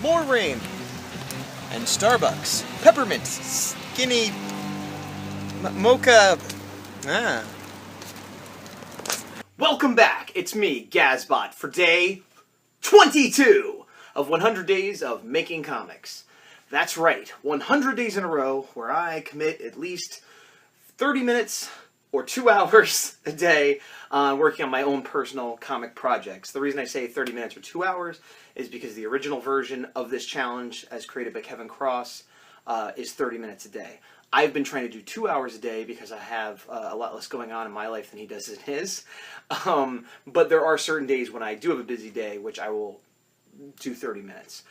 more rain, and Starbucks, peppermint, skinny, mocha, Welcome back, it's me, Gazbot, for day 22 of 100 Days of Making Comics. That's right, 100 days in a row where I commit at least 30 minutes or 2 hours a day working on my own personal comic projects. The reason I say 30 minutes or 2 hours is because the original version of this challenge, as created by Kevin Cross, is 30 minutes a day. I've been trying to do 2 hours a day because I have a lot less going on in my life than he does in his. But there are certain days when I do have a busy day, which I will do 30 minutes.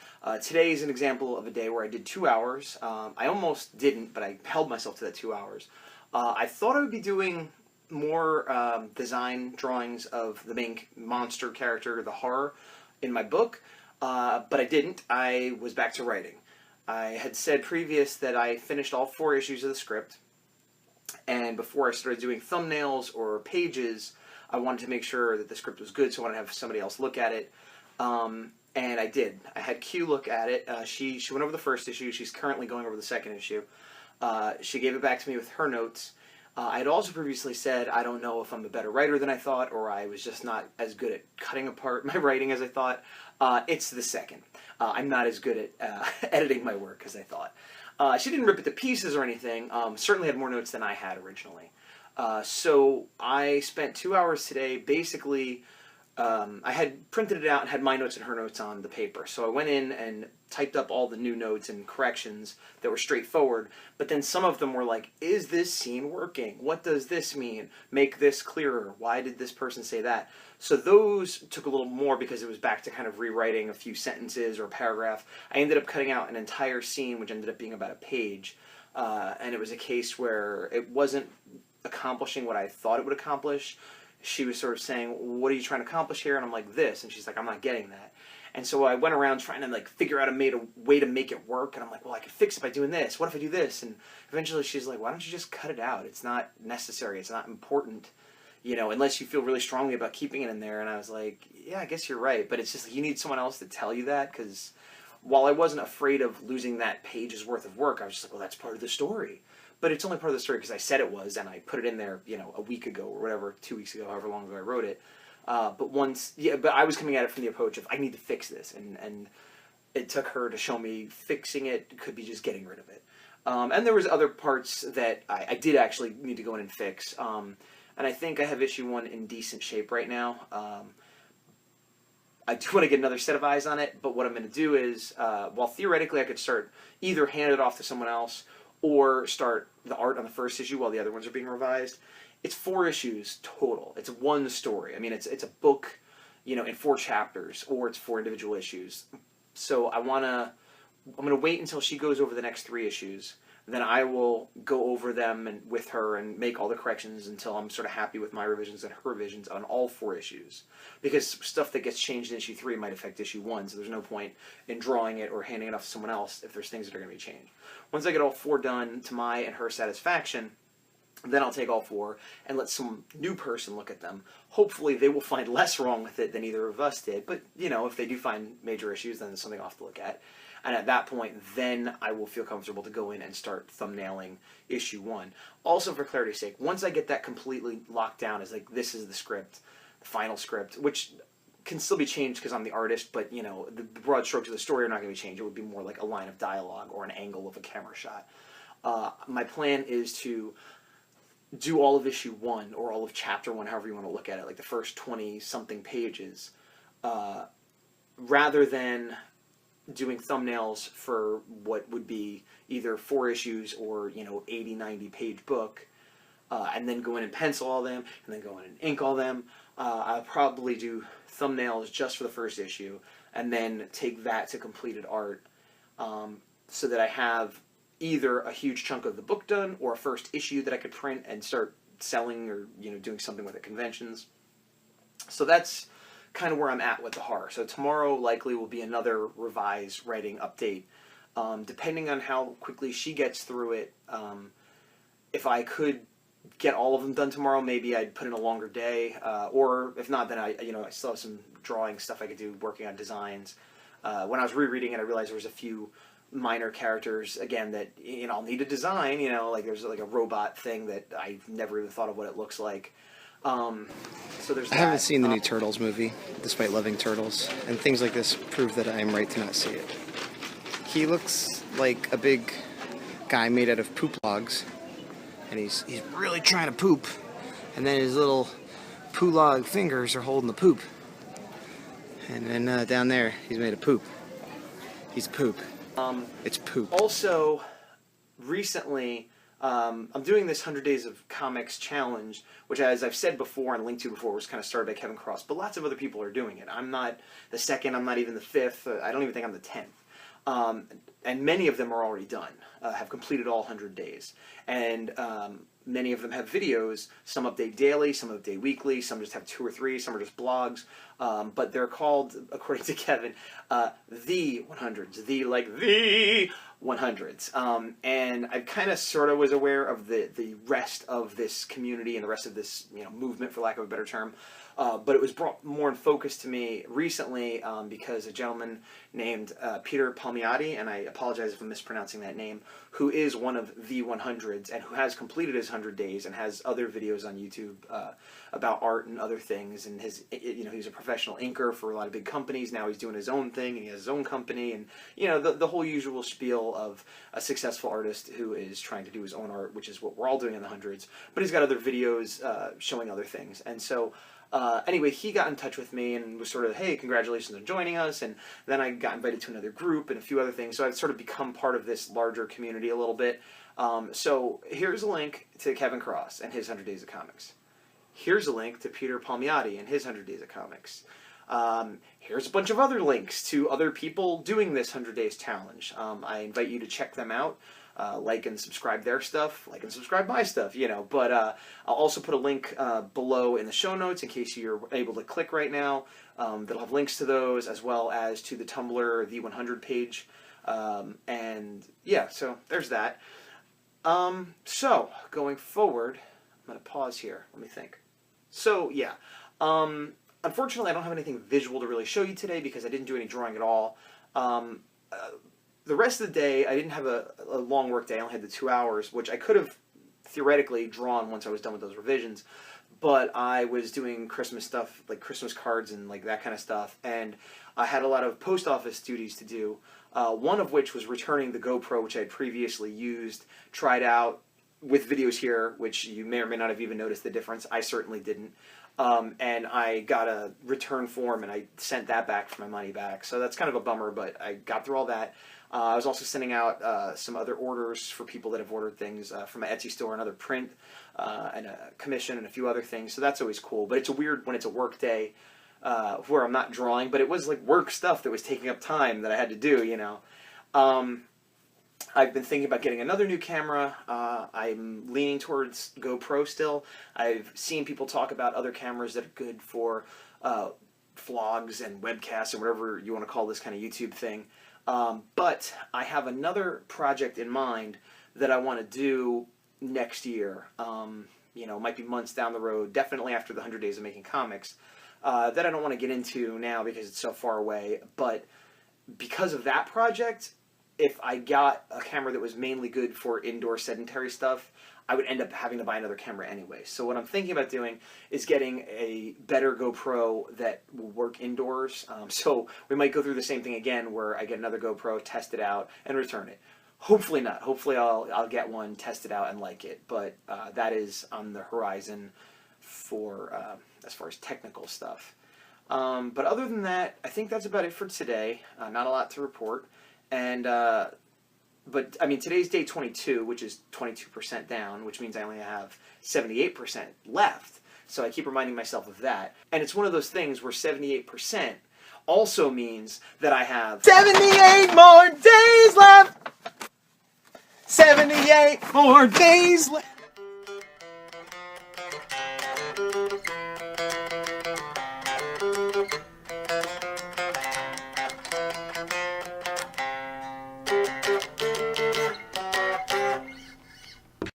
Today is an example of a day where I did 2 hours. I almost didn't, but I held myself to that 2 hours. I thought I would be doing more design drawings of the main monster character, the horror, in my book, but I didn't. I was back to writing. I had said previous that I finished all 4 issues of the script, and before I started doing thumbnails or pages, I wanted to make sure that the script was good, so I wanted to have somebody else look at it, and I did. I had Q look at it. She went over the first issue. She's currently going over the second issue. She gave it back to me with her notes. I had also previously said I don't know if I'm a better writer than I thought, or I was just not as good at cutting apart my writing as I thought. It's the second. I'm not as good at editing my work as I thought. She didn't rip it to pieces or anything. Certainly had more notes than I had originally. So I spent 2 hours today basically. I had printed it out and had my notes and her notes on the paper. So I went in and typed up all the new notes and corrections that were straightforward, but then some of them were like, is this scene working? What does this mean? Make this clearer. Why did this person say that? So those took a little more because it was back to kind of rewriting a few sentences or a paragraph. I ended up cutting out an entire scene, which ended up being about a page, and it was a case where it wasn't accomplishing what I thought it would accomplish. She was sort of saying, what are you trying to accomplish here? And I'm like, this. And she's like, I'm not getting that. And so I went around trying to like figure out a way to make it work. And I'm like, well, I could fix it by doing this. What if I do this? And eventually she's like, why don't you just cut it out? It's not necessary. It's not important, unless you feel really strongly about keeping it in there. And I was like, yeah, I guess you're right. But it's just you need someone else to tell you that, because while I wasn't afraid of losing that page's worth of work, I was just like, well, that's part of the story. But it's only part of the story because I said it was, and I put it in there, a week ago or whatever, 2 weeks ago, however long ago I wrote it. But I was coming at it from the approach of I need to fix this, and it took her to show me fixing it could be just getting rid of it. And there was other parts that I did actually need to go in and fix. And I think I have issue 1 in decent shape right now. I do want to get another set of eyes on it, but what I'm going to do is, while theoretically I could start either hand it off to someone else or start the art on the first issue while the other ones are being revised. It's 4 issues total. It's one story. I mean, it's a book, in 4 chapters, or it's 4 individual issues. So I'm gonna wait until she goes over the next 3 issues. Then I will go over them and with her and make all the corrections until I'm sort of happy with my revisions and her revisions on all 4 issues. Because stuff that gets changed in issue 3 might affect issue 1, so there's no point in drawing it or handing it off to someone else if there's things that are going to be changed. Once I get all 4 done to my and her satisfaction, then I'll take all 4 and let some new person look at them. Hopefully they will find less wrong with it than either of us did, but, if they do find major issues, then there's something off to look at. And at that point, then I will feel comfortable to go in and start thumbnailing issue 1. Also, for clarity's sake, once I get that completely locked down as like, this is the script, the final script, which can still be changed because I'm the artist, but, the broad strokes of the story are not going to be changed. It would be more like a line of dialogue or an angle of a camera shot. My plan is to do all of issue 1 or all of chapter 1, however you want to look at it, like the first 20-something pages, rather than doing thumbnails for what would be either 4 issues or 80, 90 page book, and then go in and pencil all them, and then go in and ink all them. I'll probably do thumbnails just for the first issue, and then take that to completed art, so that I have either a huge chunk of the book done or a first issue that I could print and start selling or doing something with at conventions. So that's kind of where I'm at with the horror. So tomorrow likely will be another revised writing update. Depending on how quickly she gets through it, if I could get all of them done tomorrow, maybe I'd put in a longer day, or if not, then I still have some drawing stuff I could do working on designs. when I was rereading it, I realized there was a few minor characters, again, that, I'll need a design, like there's like a robot thing that I've never even thought of what it looks like. So there's that. I haven't seen the new Turtles movie, despite loving Turtles, and things like this prove that I am right to not see it. He looks like a big guy made out of poop logs, and he's really trying to poop, and then his little poo log fingers are holding the poop. And then down there, he's made of poop. He's poop. It's poop. Also, recently, I'm doing this 100 Days of Comics challenge, which, as I've said before and linked to before, was kind of started by Kevin Cross, but lots of other people are doing it. I'm not the second, I'm not even the fifth, I don't even think I'm the 10th. And many of them are already done, have completed all 100 days. And many of them have videos. Some update daily, some update weekly, some just have 2 or 3, some are just blogs. But they're called, according to Kevin, the 100s. The 100s. And I kind of sort of was aware of the rest of this community and the rest of this movement, for lack of a better term. But it was brought more in focus to me recently because a gentleman named Peter Palmiotti, and I apologize if I'm mispronouncing that name, who is one of the 100s and who has completed his 100 days and has other videos on YouTube about art and other things. And he's a professional inker for a lot of big companies. Now he's doing his own thing and he has his own company, and the whole usual spiel of a successful artist who is trying to do his own art, which is what we're all doing in the 100s. But he's got other videos showing other things, and so. Anyway, he got in touch with me and was sort of, hey, congratulations on joining us, and then I got invited to another group and a few other things, so I've sort of become part of this larger community a little bit. So here's a link to Kevin Cross and his 100 Days of Comics. Here's a link to Peter Palmiotti and his 100 Days of Comics. Here's a bunch of other links to other people doing this 100 Days challenge. I invite you to check them out. Like and subscribe their stuff, like and subscribe my stuff, But I'll also put a link below in the show notes in case you're able to click right now. That'll have links to those as well as to the Tumblr, the 100 page. And yeah, so there's that. So going forward, I'm going to pause here. Let me think. So yeah, unfortunately I don't have anything visual to really show you today because I didn't do any drawing at all. The rest of the day, I didn't have a long work day. I only had the 2 hours, which I could have theoretically drawn once I was done with those revisions. But I was doing Christmas stuff, like Christmas cards and like that kind of stuff. And I had a lot of post office duties to do, one of which was returning the GoPro, which I had previously used, tried out with videos here, which you may or may not have even noticed the difference. I certainly didn't. And I got a return form, and I sent that back for my money back. So that's kind of a bummer, but I got through all that. I was also sending out some other orders for people that have ordered things from my Etsy store, another print, and a commission, and a few other things. So that's always cool. But it's weird when it's a work day where I'm not drawing, but it was like work stuff that was taking up time that I had to do, I've been thinking about getting another new camera. I'm leaning towards GoPro still. I've seen people talk about other cameras that are good for vlogs and webcasts and whatever you want to call this kind of YouTube thing. But I have another project in mind that I want to do next year. Might be months down the road, definitely after the 100 Days of Making Comics, that I don't want to get into now because it's so far away. But because of that project, if I got a camera that was mainly good for indoor sedentary stuff, I would end up having to buy another camera anyway. So what I'm thinking about doing is getting a better GoPro that will work indoors. So we might go through the same thing again where I get another GoPro, test it out, and return it. Hopefully not. Hopefully I'll get one, test it out, and like it. But that is on the horizon for as far as technical stuff. But other than that, I think that's about it for today. Not a lot to report. And but I mean, today's day 22, which is 22% down, which means I only have 78% left. So I keep reminding myself of that. And it's one of those things where 78% also means that I have 78 more days left. 78 more days left.